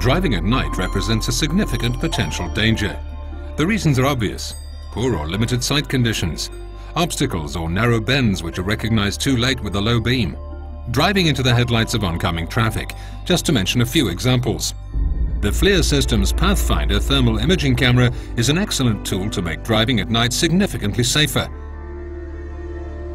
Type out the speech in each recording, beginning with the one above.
driving at night represents a significant potential danger. The reasons are obvious: poor or limited sight conditions, obstacles or narrow bends which are recognized too late with a low beam, driving into the headlights of oncoming traffic, just to mention a few examples. The FLIR system's PathFinder thermal imaging camera is an excellent tool to make driving at night significantly safer.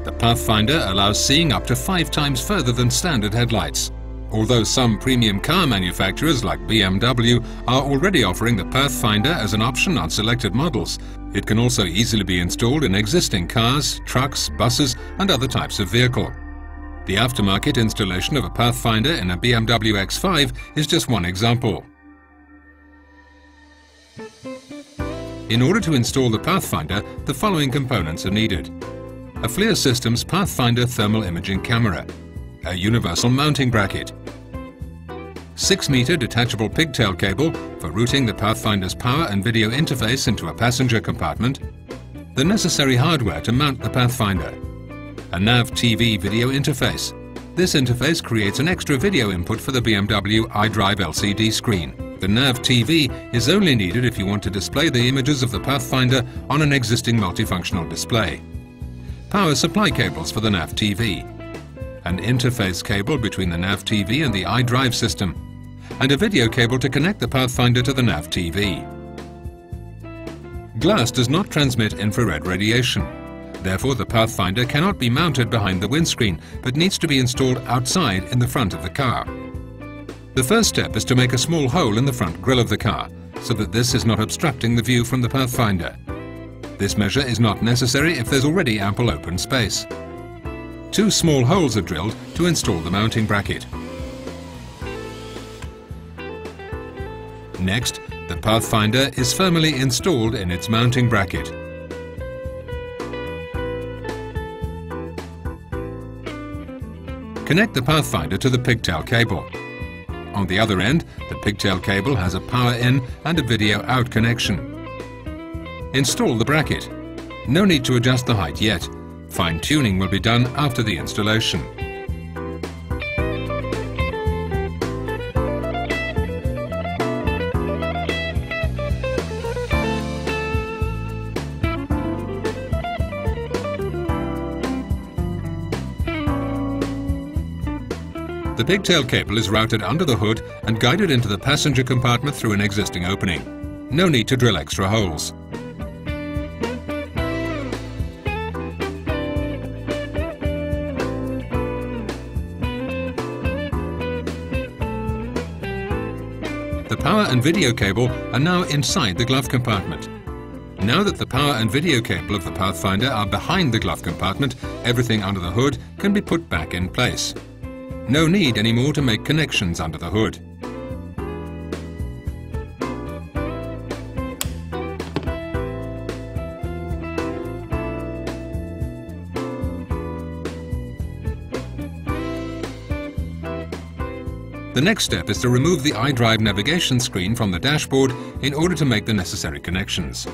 The PathFinder allows seeing up to 5 times further than standard headlights. Although some premium car manufacturers like BMW are already offering the PathFinder as an option on selected models, it can also easily be installed in existing cars, trucks, buses and other types of vehicle. The aftermarket installation of a PathFinder in a BMW X5 is just one example. In order to install the PathFinder, the following components are needed: a FLIR Systems PathFinder thermal imaging camera, a universal mounting bracket, 6-meter detachable pigtail cable for routing the PathFinder's power and video interface into a passenger compartment, the necessary hardware to mount the PathFinder, a nav TV video interface. This interface creates an extra video input for the BMW iDrive LCD screen. The nav TV is only needed if you want to display the images of the PathFinder on an existing multifunctional display. Power supply cables for the nav TV, an interface cable between the nav TV and the iDrive system, and a video cable to connect the PathFinder to the nav TV. Glass does not transmit infrared radiation. Therefore, the PathFinder cannot be mounted behind the windscreen, but needs to be installed outside in the front of the car. The first step is to make a small hole in the front grille of the car, so that this is not obstructing the view from the PathFinder. This measure is not necessary if there's already ample open space. 2 small holes are drilled to install the mounting bracket. Next, the PathFinder is firmly installed in its mounting bracket. Connect the PathFinder to the pigtail cable. On the other end, the pigtail cable has a power in and a video out connection. Install the bracket. No need to adjust the height yet. Fine-tuning will be done after the installation. The pigtail cable is routed under the hood and guided into the passenger compartment through an existing opening. No need to drill extra holes. The power and video cable are now inside the glove compartment. Now that the power and video cable of the PathFinder are behind the glove compartment, everything under the hood can be put back in place. No need anymore to make connections under the hood. The next step is to remove the iDrive navigation screen from the dashboard in order to make the necessary connections.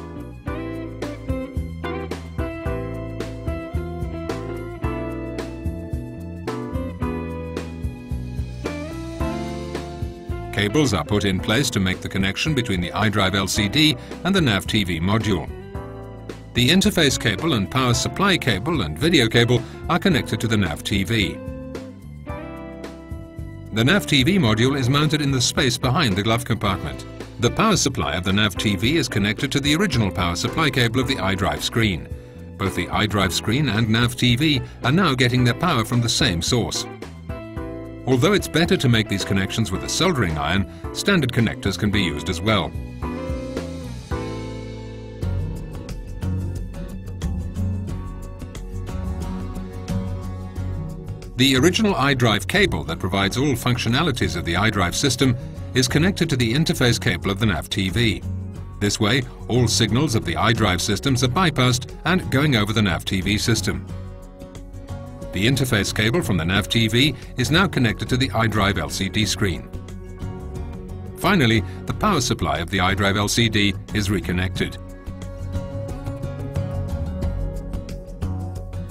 Cables are put in place to make the connection between the iDrive LCD and the nav TV module. The interface cable and power supply cable and video cable are connected to the nav TV. The nav TV module is mounted in the space behind the glove compartment. The power supply of the nav TV is connected to the original power supply cable of the iDrive screen. Both the iDrive screen and nav TV are now getting their power from the same source. Although it's better to make these connections with a soldering iron, standard connectors can be used as well. The original iDrive cable that provides all functionalities of the iDrive system is connected to the interface cable of the nav TV. This way, all signals of the iDrive systems are bypassed and going over the nav TV system. The interface cable from the nav TV is now connected to the iDrive LCD screen. Finally, the power supply of the iDrive LCD is reconnected.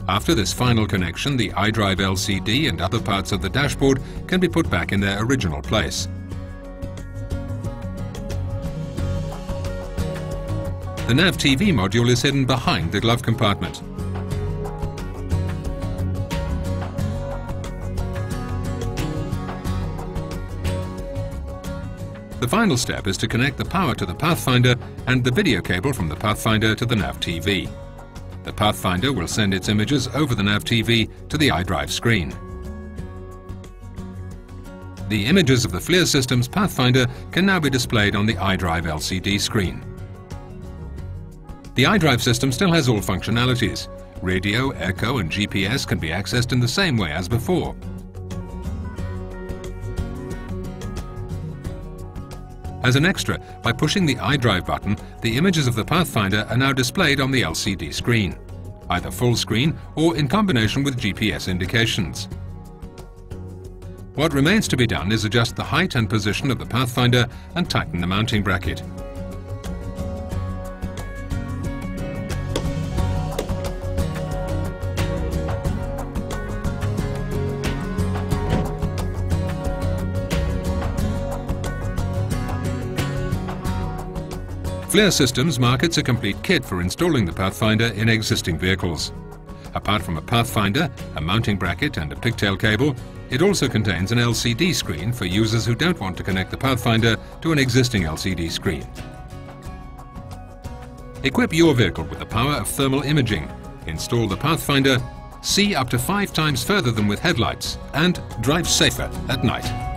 After this final connection, the iDrive LCD and other parts of the dashboard can be put back in their original place. The nav TV module is hidden behind the glove compartment. The final step is to connect the power to the Pathfinder and the video cable from the Pathfinder to the nav TV. The Pathfinder will send its images over the nav TV to the iDrive screen. The images of the FLIR system's Pathfinder can now be displayed on the iDrive LCD screen. The iDrive system still has all functionalities. Radio, echo and GPS can be accessed in the same way as before. As an extra, by pushing the iDrive button, the images of the Pathfinder are now displayed on the LCD screen, either full screen or in combination with GPS indications. What remains to be done is adjust the height and position of the Pathfinder and tighten the mounting bracket. FLIR Systems markets a complete kit for installing the Pathfinder in existing vehicles. Apart from a Pathfinder, a mounting bracket and a pigtail cable, it also contains an LCD screen for users who don't want to connect the Pathfinder to an existing LCD screen. Equip your vehicle with the power of thermal imaging, install the Pathfinder, see up to 5 times further than with headlights, and drive safer at night.